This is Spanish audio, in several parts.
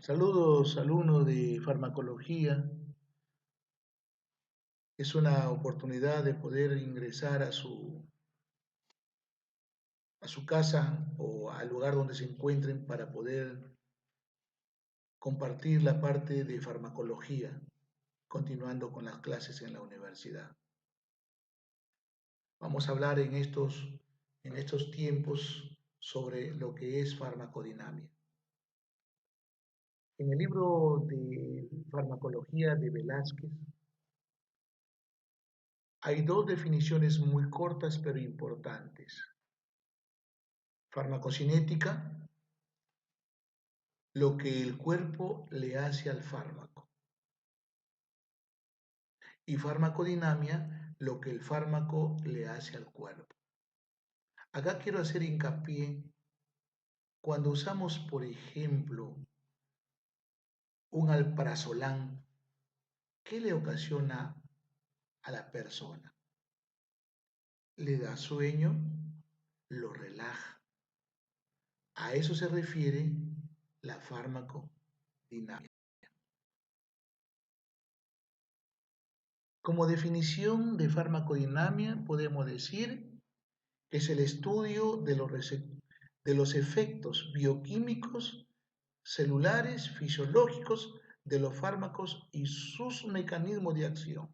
Saludos, alumnos de farmacología. Es una oportunidad de poder ingresar a su casa o al lugar donde se encuentren para poder compartir la parte de farmacología, continuando con las clases en la universidad. Vamos a hablar en estos tiempos sobre lo que es farmacodinamia. En el libro de farmacología de Velázquez hay dos definiciones muy cortas pero importantes. Farmacocinética, lo que el cuerpo le hace al fármaco. Y farmacodinamia, lo que el fármaco le hace al cuerpo. Acá quiero hacer hincapié cuando usamos, por ejemplo, un alprazolam, ¿qué le ocasiona a la persona? Le da sueño, lo relaja. A eso se refiere la farmacodinamia. Como definición de farmacodinamia podemos decir que es el estudio de los efectos bioquímicos, celulares, fisiológicos de los fármacos y sus mecanismos de acción.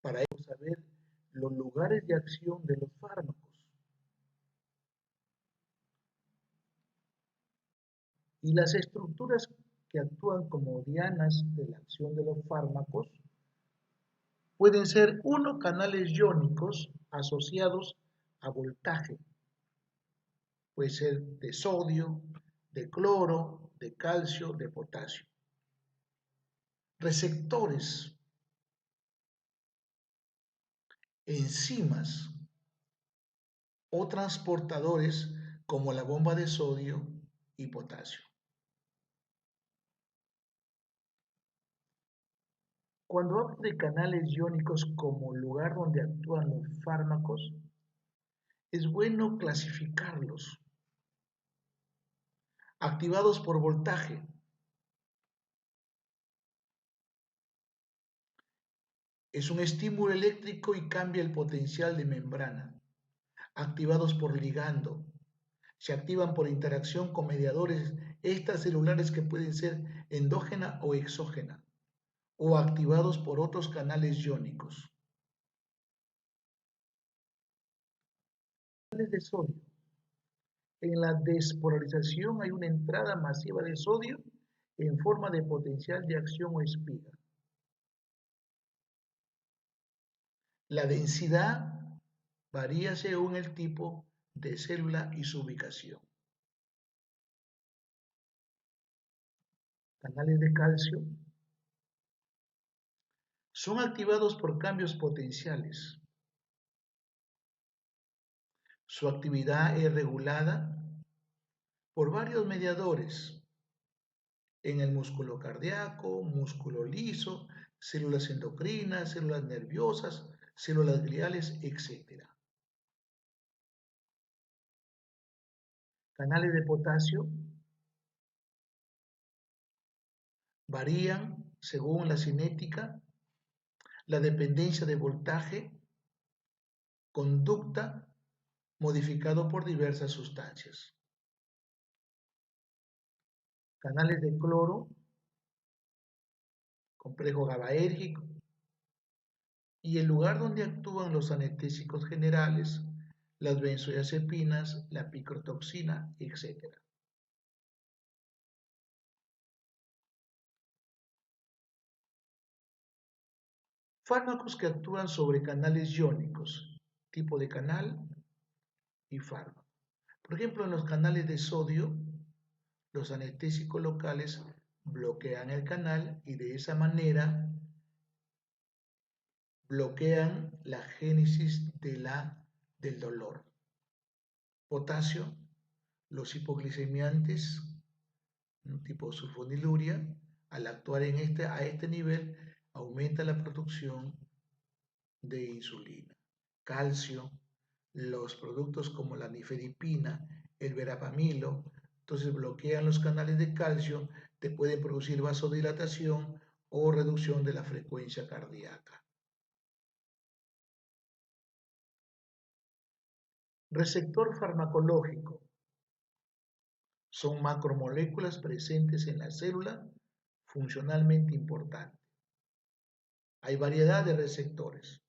Para ello saber los lugares de acción de los fármacos y las estructuras que actúan como dianas de la acción de los fármacos pueden ser canales iónicos asociados a voltaje. Puede ser de sodio, de cloro, de calcio, de potasio. Receptores, enzimas o transportadores como la bomba de sodio y potasio. Cuando hablo de canales iónicos como lugar donde actúan los fármacos, es bueno clasificarlos. Activados por voltaje, es un estímulo eléctrico y cambia el potencial de membrana. Activados por ligando, se activan por interacción con mediadores extracelulares que pueden ser endógena o exógena, o activados por otros canales iónicos. Canales de sodio. En la despolarización hay una entrada masiva de sodio en forma de potencial de acción o espiga. La densidad varía según el tipo de célula y su ubicación. Canales de calcio son activados por cambios potenciales. Su actividad es regulada por varios mediadores en el músculo cardíaco, músculo liso, células endocrinas, células nerviosas, células gliales, etc. Canales de potasio varían según la cinética, la dependencia de voltaje, conducta, modificado por diversas sustancias. Canales de cloro, complejo GABAérgico, y el lugar donde actúan los anestésicos generales, las benzodiazepinas, la picrotoxina, etc. Fármacos que actúan sobre canales iónicos, tipo de canal y fármaco. Por ejemplo, en los canales de sodio, los anestésicos locales bloquean el canal y de esa manera bloquean la génesis del dolor. Potasio, los hipoglicemiantes, tipo sulfoniluria, al actuar a este nivel, aumenta la producción de insulina. Calcio, los productos como la nifedipina, el verapamilo, Entonces bloquean los canales de calcio, te pueden producir vasodilatación o reducción de la frecuencia cardíaca. Receptor farmacológico. Son macromoléculas presentes en la célula funcionalmente importantes. Hay variedad de receptores.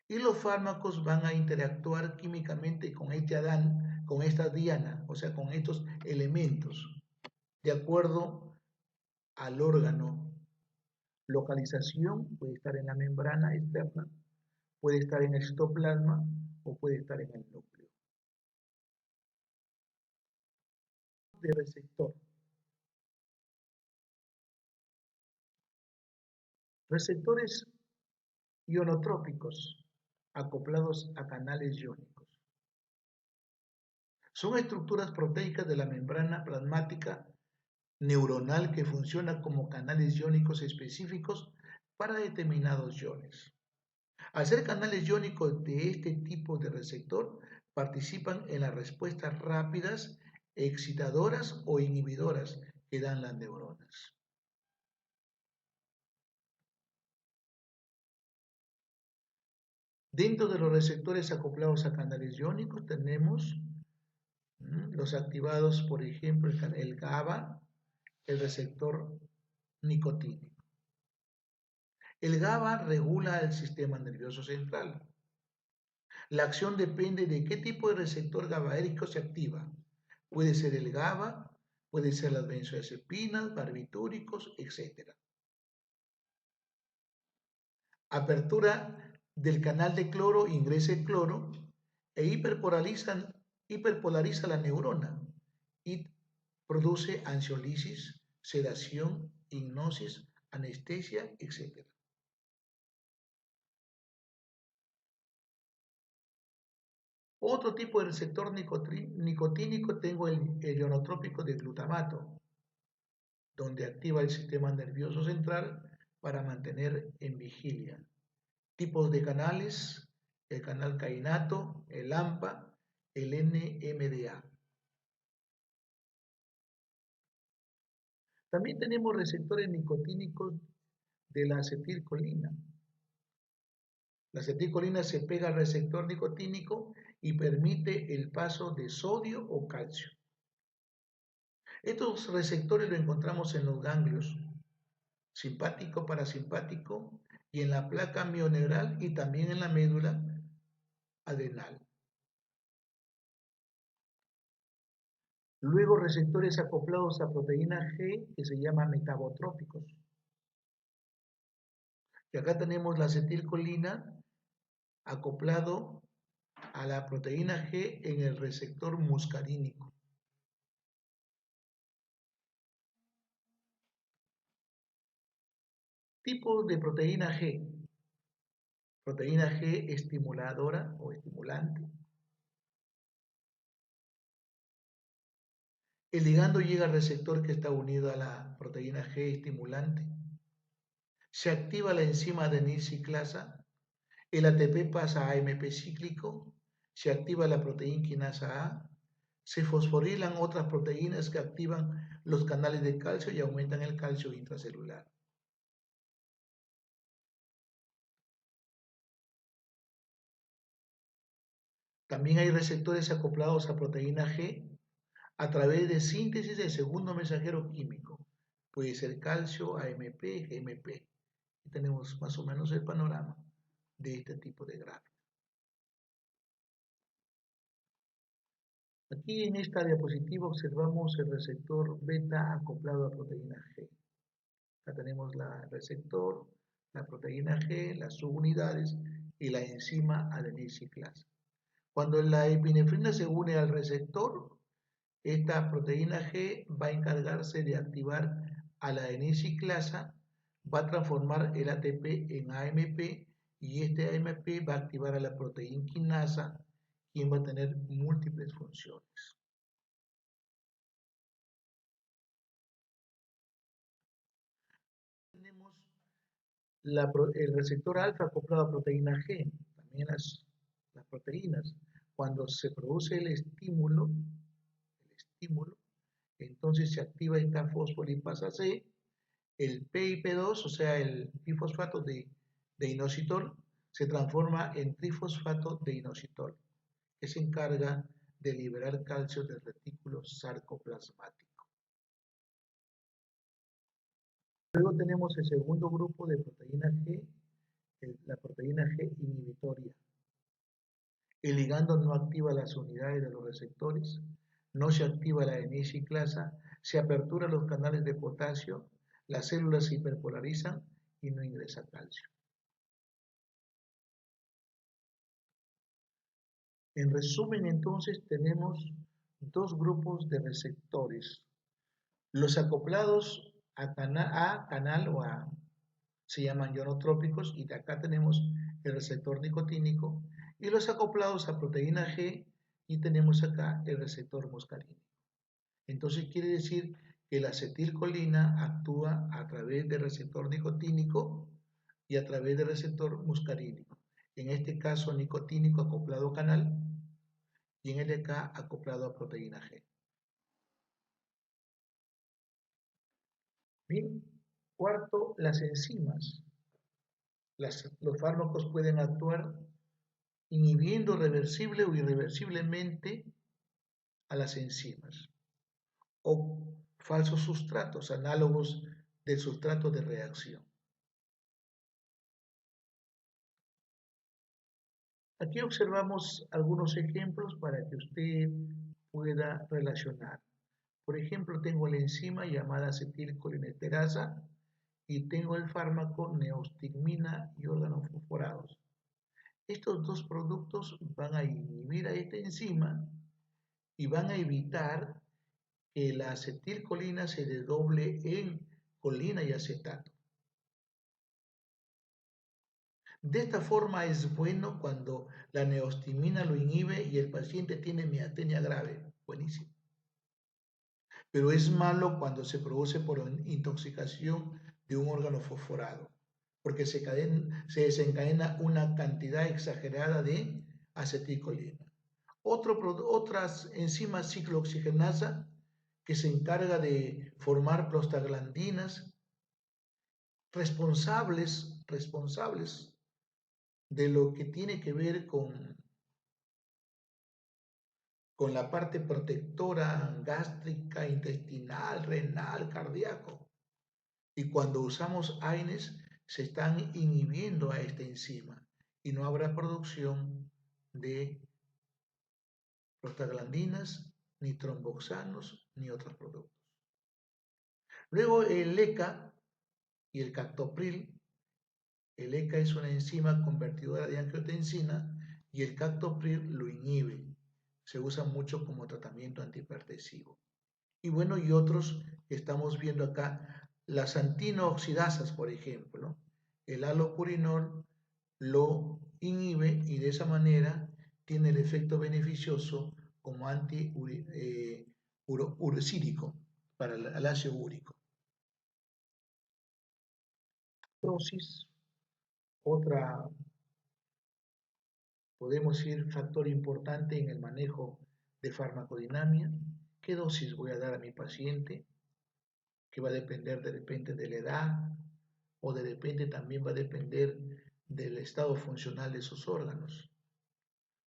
Y los fármacos van a interactuar químicamente con este Adán, con esta diana, o sea, con estos elementos, de acuerdo al órgano. Localización puede estar en la membrana externa, puede estar en el citoplasma o puede estar en el núcleo. De receptor. Receptores ionotrópicos acoplados a canales iónicos. Son estructuras proteicas de la membrana plasmática neuronal que funciona como canales iónicos específicos para determinados iones. Al ser canales iónicos de este tipo de receptor, participan en las respuestas rápidas, excitadoras o inhibidoras que dan las neuronas. Dentro de los receptores acoplados a canales iónicos tenemos los activados, por ejemplo, el GABA, el receptor nicotínico. El GABA regula el sistema nervioso central. La acción depende de qué tipo de receptor GABAérgico se activa. Puede ser el GABA, puede ser las benzodiazepinas, barbitúricos, etc. Apertura del canal de cloro, ingresa el cloro e hiperpolariza la neurona y produce ansiolisis, sedación, hipnosis, anestesia, etc. Otro tipo de receptor nicotínico tengo el ionotrópico de glutamato, donde activa el sistema nervioso central para mantener en vigilia. Tipos de canales, el canal cainato, el AMPA, el NMDA. También tenemos receptores nicotínicos de la acetilcolina. La acetilcolina se pega al receptor nicotínico y permite el paso de sodio o calcio. Estos receptores los encontramos en los ganglios simpático, parasimpático y en la placa mioneural y también en la médula adrenal. Luego receptores acoplados a proteína G que se llaman metabotrópicos. Y acá tenemos la acetilcolina acoplado a la proteína G en el receptor muscarínico. Tipos de proteína G. Proteína G estimuladora o estimulante. El ligando llega al receptor que está unido a la proteína G estimulante. Se activa la enzima adenilciclasa. El ATP pasa a AMP cíclico. Se activa la proteína quinasa A. Se fosforilan otras proteínas que activan los canales de calcio y aumentan el calcio intracelular. También hay receptores acoplados a proteína G a través de síntesis del segundo mensajero químico. Puede ser calcio, AMP, GMP. Y tenemos más o menos el panorama de este tipo de gráfico. Aquí en esta diapositiva observamos el receptor beta acoplado a proteína G. Acá tenemos el receptor, la proteína G, las subunidades y la enzima adenilciclasa. Cuando la epinefrina se une al receptor, esta proteína G va a encargarse de activar a la adenilciclasa, va a transformar el ATP en AMP y este AMP va a activar a la proteína quinasa, quien va a tener múltiples funciones. Tenemos el receptor alfa acoplado a proteína G, también las proteínas. Cuando se produce el estímulo Entonces se activa esta fosfolipasa C, el PIP2, o sea, el trifosfato de inositol, se transforma en trifosfato de inositol, que se encarga de liberar calcio del retículo sarcoplasmático. Luego tenemos el segundo grupo de proteína G, la proteína G inhibitoria. El ligando no activa las unidades de los receptores, no se activa la N-ciclasa, se aperturan los canales de potasio, las células se hiperpolarizan y no ingresa calcio. En resumen, entonces, tenemos dos grupos de receptores. Los acoplados a canal o a, se llaman ionotrópicos, y de acá tenemos el receptor nicotínico, y los acoplados a proteína G, y tenemos acá el receptor muscarínico. Entonces quiere decir que la acetilcolina actúa a través del receptor nicotínico y a través del receptor muscarínico. En este caso nicotínico acoplado a canal y en el de acá acoplado a proteína G. Bien, cuarto, las enzimas. Los fármacos pueden actuar inhibiendo reversible o irreversiblemente a las enzimas o falsos sustratos análogos del sustrato de reacción. Aquí observamos algunos ejemplos para que usted pueda relacionar. Por ejemplo, tengo la enzima llamada acetilcolinesterasa y tengo el fármaco neostigmina y organofosforados. Estos dos productos van a inhibir a esta enzima y van a evitar que la acetilcolina se desdoble en colina y acetato. De esta forma es bueno cuando la neostigmina lo inhibe y el paciente tiene miastenia grave. Buenísimo. Pero es malo cuando se produce por intoxicación de un órgano fosforado, porque se desencadena una cantidad exagerada de acetilcolina. Otras enzimas ciclooxigenasa que se encarga de formar prostaglandinas responsables de lo que tiene que ver con la parte protectora gástrica, intestinal, renal, cardíaco. Y cuando usamos AINES, se están inhibiendo a esta enzima y no habrá producción de prostaglandinas, ni tromboxanos, ni otros productos. Luego el ECA y el captopril. El ECA es una enzima convertidora de angiotensina y el captopril lo inhibe. Se usa mucho como tratamiento antihipertensivo. Y bueno, y otros que estamos viendo acá, las antino-oxidasas, por ejemplo, el halopurinol lo inhibe y de esa manera tiene el efecto beneficioso como antiuricídico para el ácido úrico. Dosis, otra, podemos decir, factor importante en el manejo de farmacodinamia. ¿Qué dosis voy a dar a mi paciente? Que va a depender de repente de la edad o de repente también va a depender del estado funcional de sus órganos.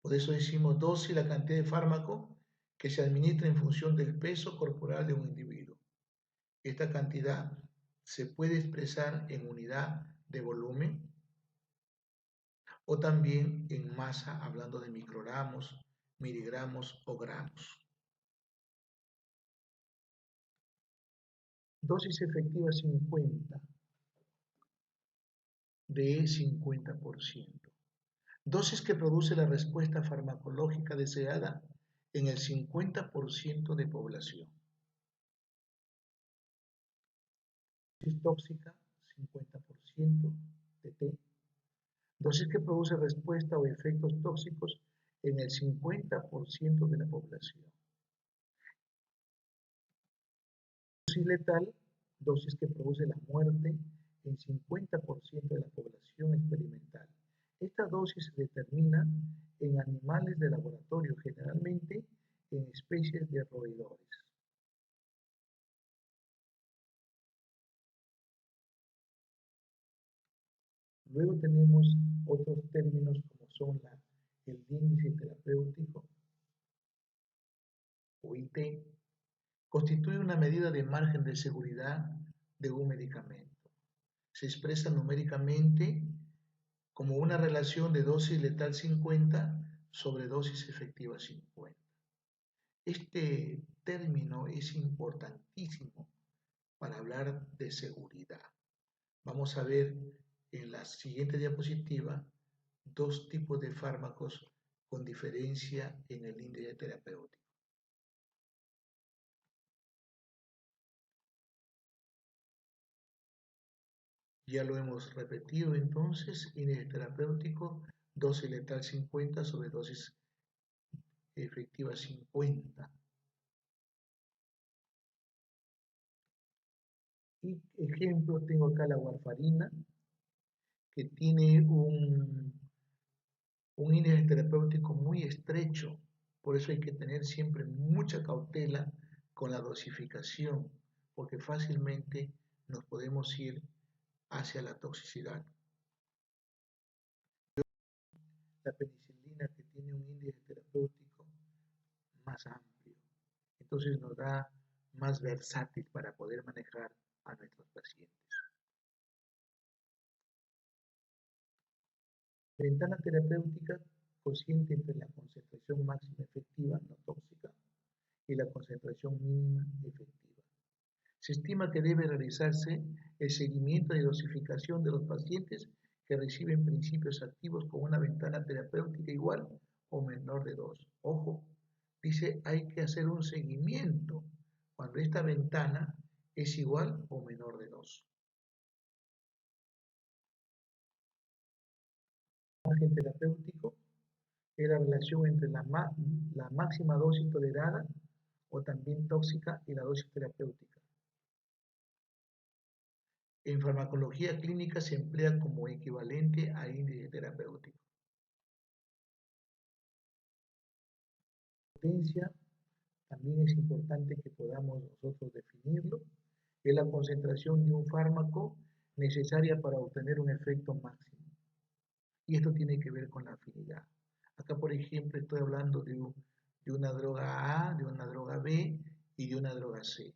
Por eso decimos dosis, la cantidad de fármaco que se administra en función del peso corporal de un individuo. Esta cantidad se puede expresar en unidad de volumen o también en masa, hablando de microgramos, miligramos o gramos. Dosis efectiva 50 de 50%. Dosis que produce la respuesta farmacológica deseada en el 50% de población. Dosis tóxica 50% de T. Dosis que produce respuesta o efectos tóxicos en el 50% de la población. Dosis letal, dosis que produce la muerte en 50% de la población experimental. Esta dosis se determina en animales de laboratorio, generalmente en especies de roedores. Luego tenemos otros términos como son el índice terapéutico o IT, constituye una medida de margen de seguridad de un medicamento. Se expresa numéricamente como una relación de dosis letal 50 sobre dosis efectiva 50. Este término es importantísimo para hablar de seguridad. Vamos a ver en la siguiente diapositiva dos tipos de fármacos con diferencia en el índice terapéutico. Ya lo hemos repetido entonces, índice terapéutico, dosis letal 50 sobre dosis efectiva 50. Y ejemplo, tengo acá la warfarina, que tiene un índice terapéutico muy estrecho, por eso hay que tener siempre mucha cautela con la dosificación, porque fácilmente nos podemos ir hacia la toxicidad. La penicilina, que tiene un índice terapéutico más amplio, entonces nos da más versátil para poder manejar a nuestros pacientes. Ventana terapéutica consciente entre la concentración máxima efectiva no tóxica y la concentración mínima efectiva. Se estima que debe realizarse el seguimiento de dosificación de los pacientes que reciben principios activos con una ventana terapéutica igual o menor de 2. Ojo, dice hay que hacer un seguimiento cuando esta ventana es igual o menor de 2. El margen terapéutico es la relación entre la máxima dosis tolerada o también tóxica y la dosis terapéutica. En farmacología clínica se emplea como equivalente a índice terapéutico. Potencia, también es importante que podamos nosotros definirlo, es la concentración de un fármaco necesaria para obtener un efecto máximo. Y esto tiene que ver con la afinidad. Acá, por ejemplo, estoy hablando de una droga A, de una droga B y de una droga C.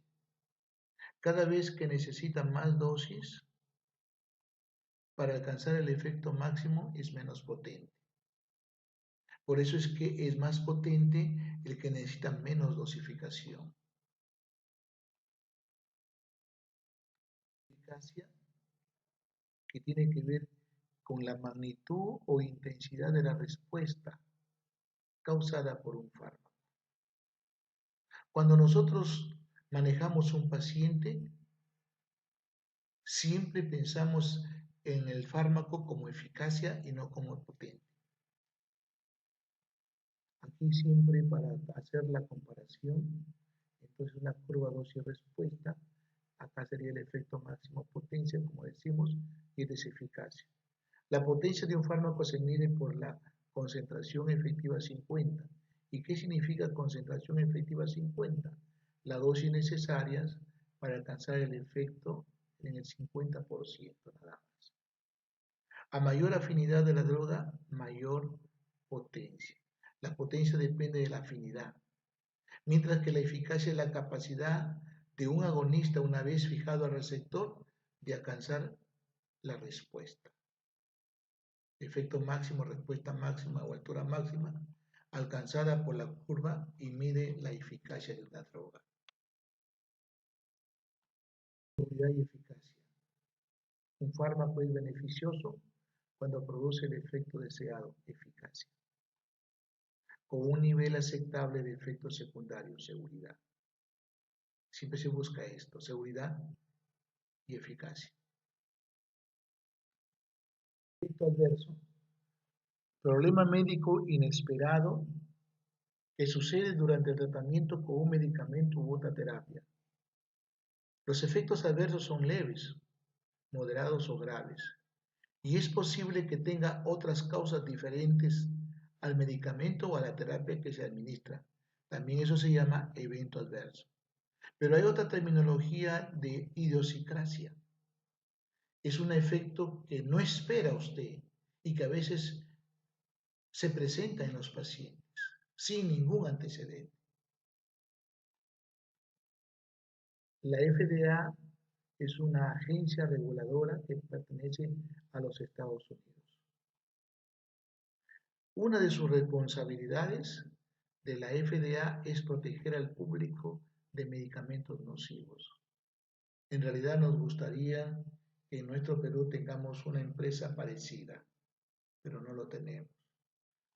Cada vez que necesita más dosis para alcanzar el efecto máximo es menos potente. Por eso es que es más potente el que necesita menos dosificación. Eficacia, que tiene que ver con la magnitud o intensidad de la respuesta causada por un fármaco. Cuando nosotros manejamos un paciente, siempre pensamos en el fármaco como eficacia y no como potente. Aquí siempre para hacer la comparación, entonces una curva dosis-respuesta, acá sería el efecto máximo potencia, como decimos, y es eficacia. La potencia de un fármaco se mide por la concentración efectiva 50. ¿Y qué significa concentración efectiva 50? La dosis necesarias para alcanzar el efecto en el 50% nada más. A mayor afinidad de la droga, mayor potencia. La potencia depende de la afinidad, mientras que la eficacia es la capacidad de un agonista, una vez fijado al receptor, de alcanzar la respuesta. Efecto máximo, respuesta máxima o altura máxima, alcanzada por la curva y mide la eficacia de una droga. Seguridad y eficacia. Un fármaco es beneficioso cuando produce el efecto deseado, eficacia, con un nivel aceptable de efectos secundarios, seguridad. Siempre se busca esto, seguridad y eficacia. Efecto adverso. Problema médico inesperado que sucede durante el tratamiento con un medicamento u otra terapia. Los efectos adversos son leves, moderados o graves, y es posible que tenga otras causas diferentes al medicamento o a la terapia que se administra. También eso se llama evento adverso. Pero hay otra terminología de idiosincrasia. Es un efecto que no espera usted y que a veces se presenta en los pacientes sin ningún antecedente. La FDA es una agencia reguladora que pertenece a los Estados Unidos. Una de sus responsabilidades de la FDA es proteger al público de medicamentos nocivos. En realidad nos gustaría que en nuestro Perú tengamos una empresa parecida, pero no lo tenemos,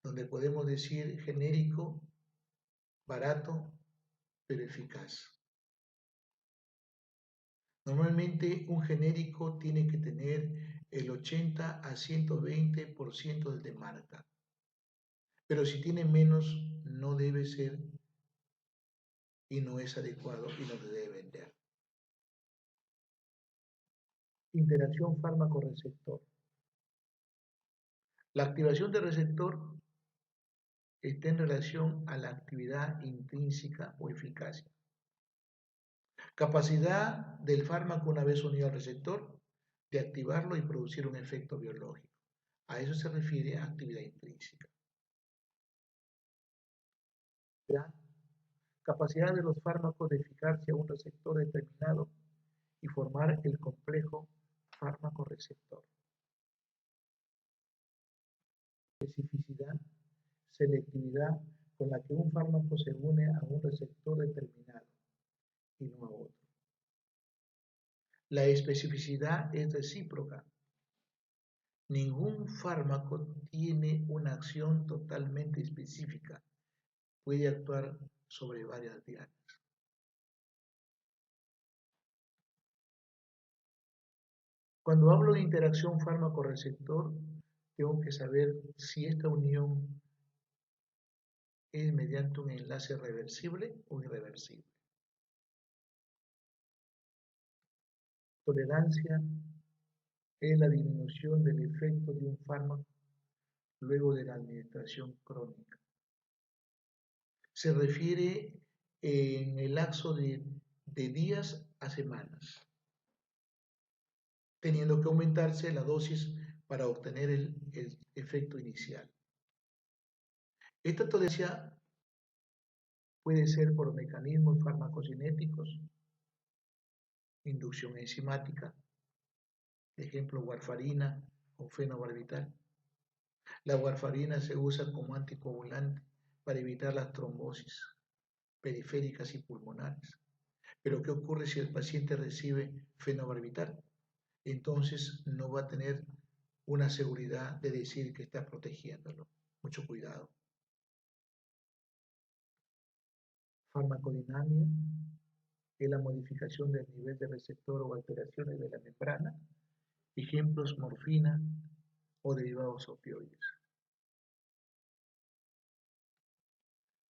donde podemos decir genérico, barato, pero eficaz. Normalmente un genérico tiene que tener el 80 a 120% de marca, pero si tiene menos no debe ser y no es adecuado y no se debe vender. Interacción fármaco-receptor. La activación del receptor está en relación a la actividad intrínseca o eficacia. Capacidad del fármaco una vez unido al receptor de activarlo y producir un efecto biológico. A eso se refiere a actividad intrínseca. ¿Ya? Capacidad de los fármacos de fijarse a un receptor determinado y formar el complejo fármaco-receptor. Especificidad, selectividad con la que un fármaco se une a un receptor determinado y no a otro. La especificidad es recíproca. Ningún fármaco tiene una acción totalmente específica. Puede actuar sobre varias dianas. Cuando hablo de interacción fármaco-receptor, tengo que saber si esta unión es mediante un enlace reversible o irreversible. Tolerancia es la disminución del efecto de un fármaco luego de la administración crónica. Se refiere en el lapso de días a semanas, teniendo que aumentarse la dosis para obtener el efecto inicial. Esta tolerancia puede ser por mecanismos farmacocinéticos, inducción enzimática, ejemplo warfarina o fenobarbital. La warfarina se usa como anticoagulante para evitar las trombosis periféricas y pulmonares. Pero ¿qué ocurre si el paciente recibe fenobarbital? Entonces no va a tener una seguridad de decir que está protegiéndolo. Mucho cuidado. Farmacodinamia es la modificación del nivel de receptor o alteraciones de la membrana. Ejemplos, morfina o derivados opioides.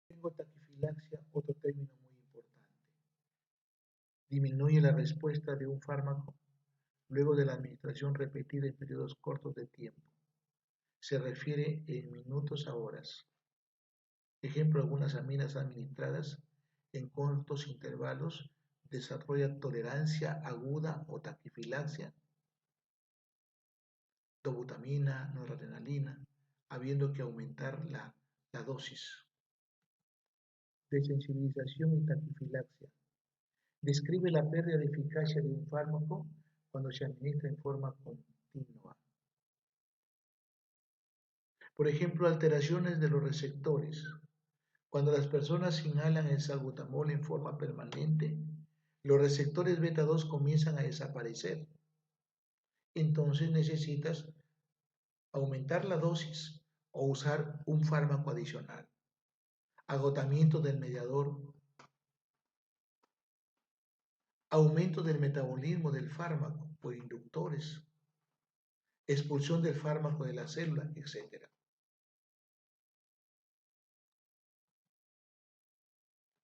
Tengo taquifilaxia, otro término muy importante. Disminuye la respuesta de un fármaco luego de la administración repetida en periodos cortos de tiempo. Se refiere en minutos a horas. Ejemplo, algunas aminas administradas en cortos intervalos desarrollan tolerancia aguda o taquifilaxia, dobutamina, noradrenalina, habiendo que aumentar la dosis. Desensibilización y taquifilaxia. Describe la pérdida de eficacia de un fármaco cuando se administra en forma continua. Por ejemplo, alteraciones de los receptores. Cuando las personas inhalan el salbutamol en forma permanente, los receptores beta 2 comienzan a desaparecer. Entonces necesitas aumentar la dosis o usar un fármaco adicional. Agotamiento del mediador, aumento del metabolismo del fármaco por inductores, expulsión del fármaco de la célula, etc.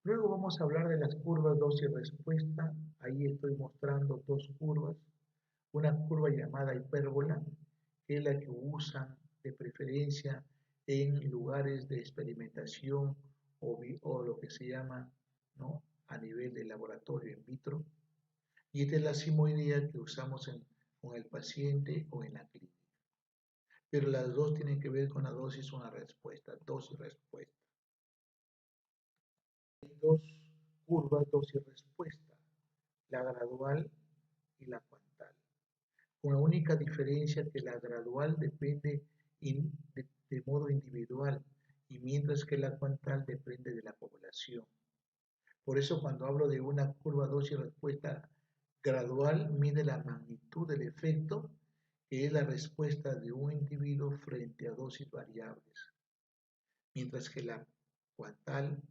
Luego vamos a hablar de las curvas dosis-respuesta. Ahí estoy mostrando dos curvas. Una curva llamada hipérbola, que es la que usan de preferencia en lugares de experimentación o lo que se llama, ¿no?, a nivel de laboratorio in vitro. Y esta es la simoidea que usamos en con el paciente o en la clínica. Pero las dos tienen que ver con la dosis o una respuesta, dosis-respuesta. Hay dos curvas dosis-respuesta, la gradual y la cuantal, con la única diferencia que la gradual depende de modo individual y mientras que la cuantal depende de la población. Por eso cuando hablo de una curva dosis-respuesta gradual, mide la magnitud del efecto, que es la respuesta de un individuo frente a dosis variables, mientras que la cuantal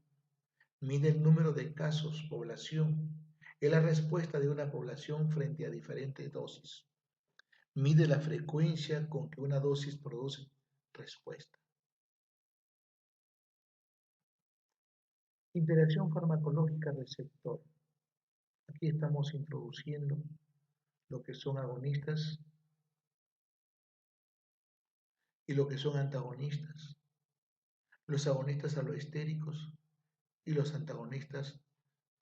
mide el número de casos, población, es la respuesta de una población frente a diferentes dosis. Mide la frecuencia con que una dosis produce respuesta. Interacción farmacológica-receptor. Aquí estamos introduciendo lo que son agonistas y lo que son antagonistas. Los agonistas aloestéricos y los antagonistas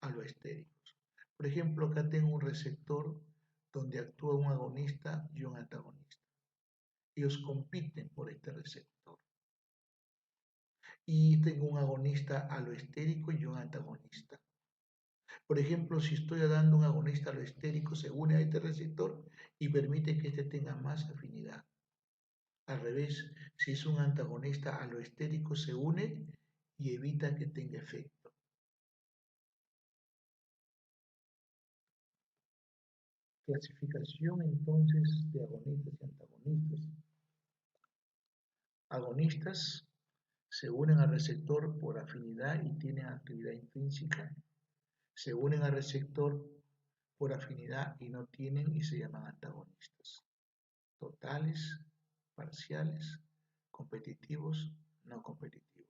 aloestéricos. Por ejemplo, acá tengo un receptor donde actúa un agonista y un antagonista. Ellos compiten por este receptor. Y tengo un agonista aloestérico y un antagonista. Por ejemplo, si estoy dando un agonista aloestérico, se une a este receptor y permite que este tenga más afinidad. Al revés, si es un antagonista aloestérico, se une y evita que tenga efecto. Clasificación entonces de agonistas y antagonistas. Agonistas se unen al receptor por afinidad y tienen actividad intrínseca. Se unen al receptor por afinidad y no tienen y se llaman antagonistas. Totales, parciales, competitivos, no competitivos.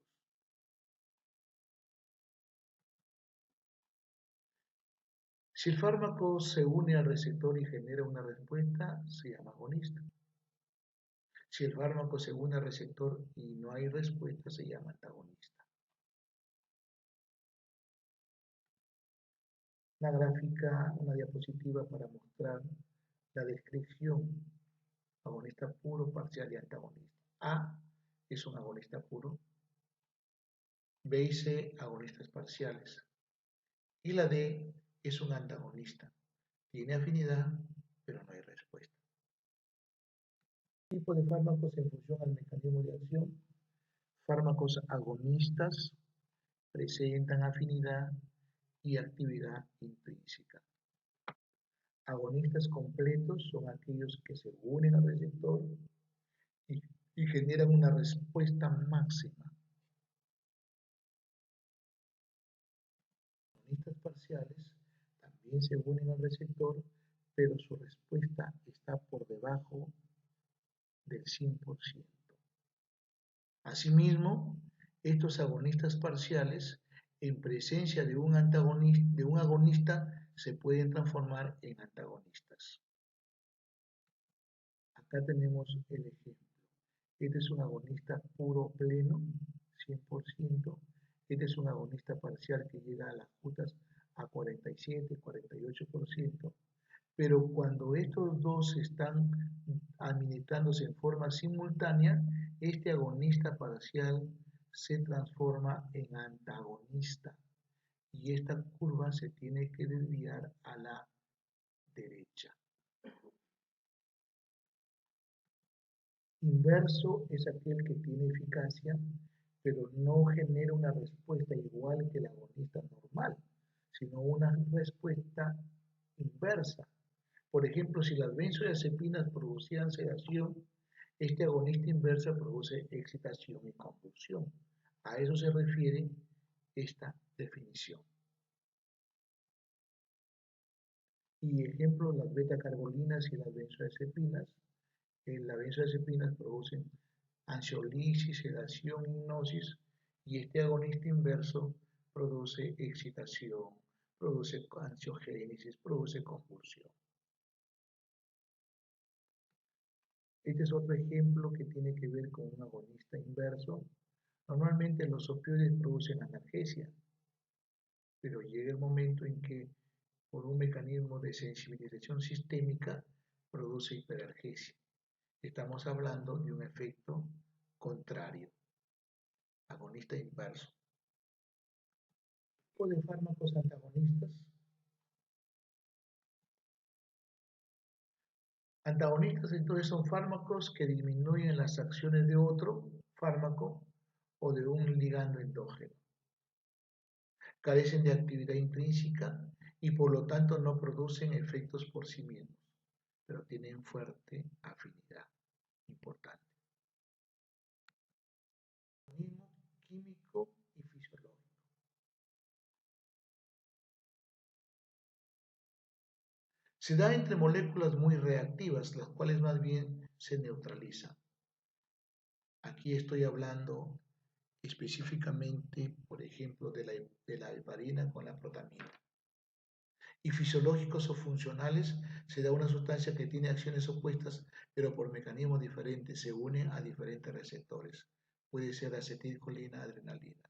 Si el fármaco se une al receptor y genera una respuesta, se llama agonista. Si el fármaco se une al receptor y no hay respuesta, se llama antagonista. Una gráfica, una diapositiva para mostrar la descripción: agonista puro, parcial y antagonista. A es un agonista puro, B y C agonistas parciales, y la D es un antagonista. Tiene afinidad, pero no hay respuesta. Tipo de fármacos en función al mecanismo de acción. Fármacos agonistas presentan afinidad y actividad intrínseca. Agonistas completos son aquellos que se unen al receptor y generan una respuesta máxima. Agonistas parciales también se unen al receptor, pero su respuesta está por debajo del 100%. Asimismo, estos agonistas parciales, en presencia de un agonista, se pueden transformar en antagonistas. Acá tenemos el ejemplo. Este es un agonista puro pleno, 100%. Este es un agonista parcial que llega a las jutas a 47, 48%. Pero cuando estos dos están administrándose en forma simultánea, este agonista parcial se transforma en antagonista y esta curva se tiene que desviar a la derecha. Inverso es aquel que tiene eficacia, pero no genera una respuesta igual que el agonista normal, sino una respuesta inversa. Por ejemplo, si las benzodiazepinas producían sedación, este agonista inverso produce excitación y convulsión. A eso se refiere esta definición. Y ejemplo, las beta-carbolinas y las benzodiazepinas. Las benzodiazepinas producen ansiolisis, sedación, hipnosis, y este agonista inverso produce excitación, produce ansiogénesis, produce convulsión. Este es otro ejemplo que tiene que ver con un agonista inverso. Normalmente los opioides producen analgesia, pero llega el momento en que por un mecanismo de sensibilización sistémica produce hiperalgesia. Estamos hablando de un efecto contrario, agonista inverso. ¿Qué tipo de fármacos antagonistas? Antagonistas entonces son fármacos que disminuyen las acciones de otro fármaco o de un ligando endógeno. Carecen de actividad intrínseca y por lo tanto no producen efectos por sí mismos, pero tienen fuerte afinidad. Importante. Antagonismo químico y fisiológico. Se da entre moléculas muy reactivas, las cuales más bien se neutralizan. Aquí estoy hablando específicamente, por ejemplo, de la heparina con la protamina. Y fisiológicos o funcionales se da una sustancia que tiene acciones opuestas, pero por mecanismos diferentes, se unen a diferentes receptores. Puede ser acetilcolina, adrenalina.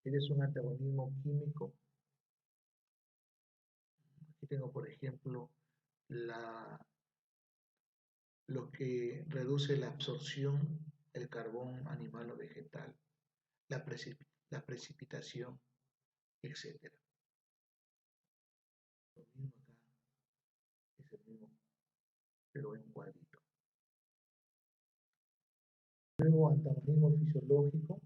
¿Eres un antagonismo químico? Aquí tengo, por ejemplo, lo que reduce la absorción, el carbón animal o vegetal, la, la precipitación, etc. Lo mismo acá, es el mismo, pero en cuadrito. Luego, antagonismo fisiológico.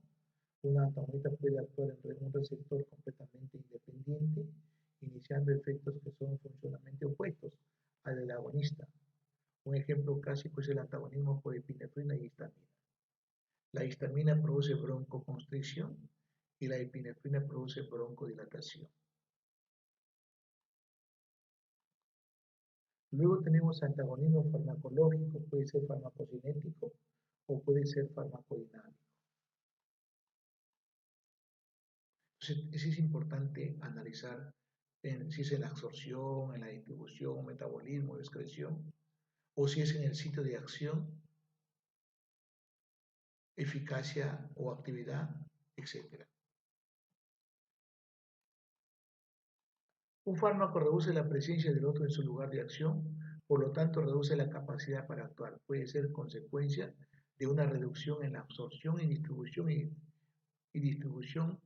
Un antagonista puede actuar entre un receptor completamente independiente, iniciando efectos que son funcionalmente opuestos al del agonista. Un ejemplo clásico es el antagonismo por epinefrina y histamina. La histamina produce broncoconstricción y la epinefrina produce broncodilatación. Luego tenemos antagonismo farmacológico, puede ser farmacocinético o puede ser farmacodinámico. Entonces, es importante analizar si es en la absorción, en la distribución, metabolismo, excreción, o si es en el sitio de acción, eficacia o actividad, etc. Un fármaco reduce la presencia del otro en su lugar de acción, por lo tanto reduce la capacidad para actuar. Puede ser consecuencia de una reducción en la absorción y distribución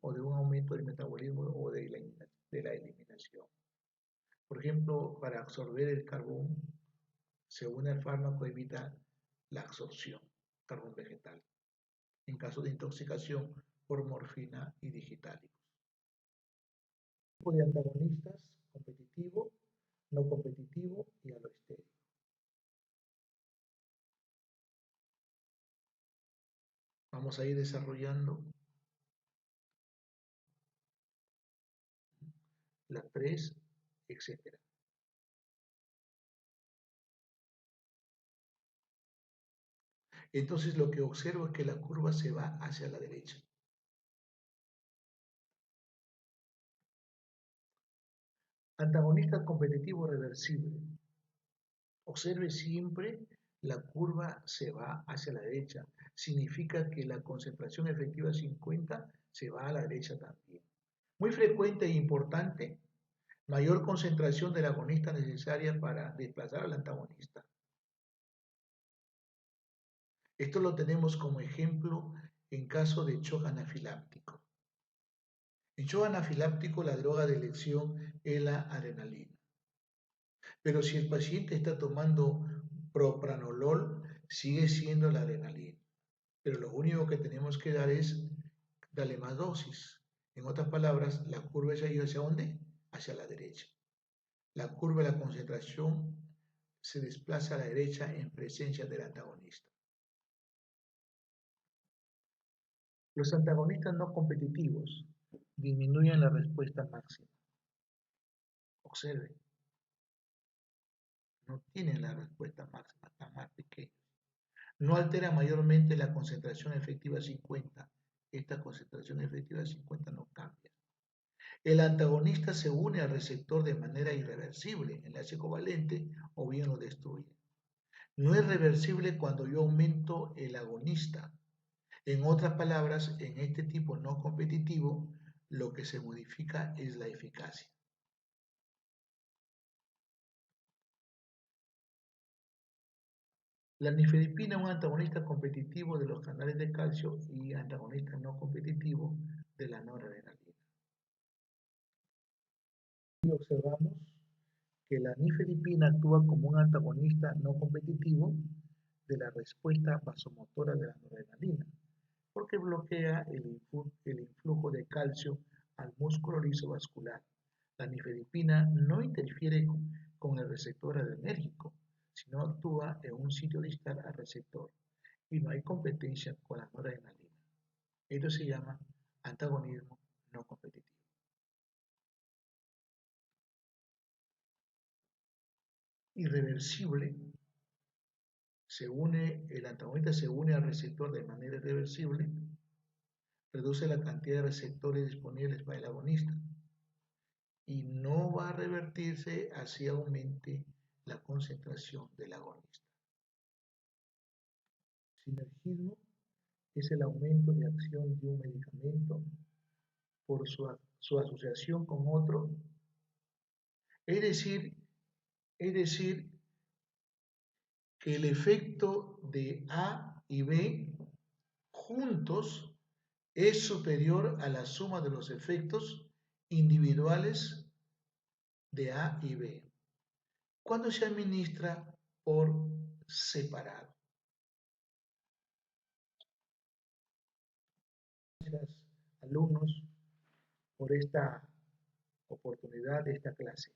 o de un aumento del metabolismo o de la eliminación. Por ejemplo, para absorber el carbón, según el fármaco, evita la absorción, carbón vegetal, en caso de intoxicación por morfina y digitalicos. Tipo de antagonistas: competitivo, no competitivo y alostérico. Vamos a ir desarrollando la 3, etc. Entonces lo que observo es que la curva se va hacia la derecha. Antagonista competitivo reversible. Observe siempre la curva se va hacia la derecha. Significa que la concentración efectiva 50 se va a la derecha también. Muy frecuente e importante, mayor concentración del agonista necesaria para desplazar al antagonista. Esto lo tenemos como ejemplo en caso de shock anafiláctico. En shock anafiláctico la droga de elección es la adrenalina. Pero si el paciente está tomando propranolol, sigue siendo la adrenalina. Pero lo único que tenemos que dar es darle más dosis. En otras palabras, la curva se ha ido hacia dónde? Hacia la derecha. La curva de la concentración se desplaza a la derecha en presencia del antagonista. Los antagonistas no competitivos disminuyen la respuesta máxima. Observe, no tienen la respuesta máxima, están más pequeños. No altera mayormente la concentración efectiva 50. Esta concentración efectiva 50 no cambia. El antagonista se une al receptor de manera irreversible, enlace covalente, o bien lo destruye. No es reversible cuando yo aumento el agonista. En otras palabras, en este tipo no competitivo, lo que se modifica es la eficacia. La nifedipina es un antagonista competitivo de los canales de calcio y antagonista no competitivo de la noradrenalina. Y observamos que la nifedipina actúa como un antagonista no competitivo de la respuesta vasomotora de la noradrenalina, porque bloquea el influjo de calcio al músculo liso vascular. La nifedipina no interfiere con el receptor adrenérgico, sino actúa en un sitio distal al receptor y no hay competencia con la noradrenalina. Esto se llama antagonismo no competitivo. Irreversible, el antagonista se une al receptor de manera irreversible, reduce la cantidad de receptores disponibles para el agonista y no va a revertirse así aumente la concentración del agonista. Sinergismo es el aumento de acción de un medicamento por su asociación con otro, es decir, es decir, que el efecto de A y B juntos es superior a la suma de los efectos individuales de A y B cuando se administra por separado. Gracias, alumnos, por esta oportunidad de esta clase.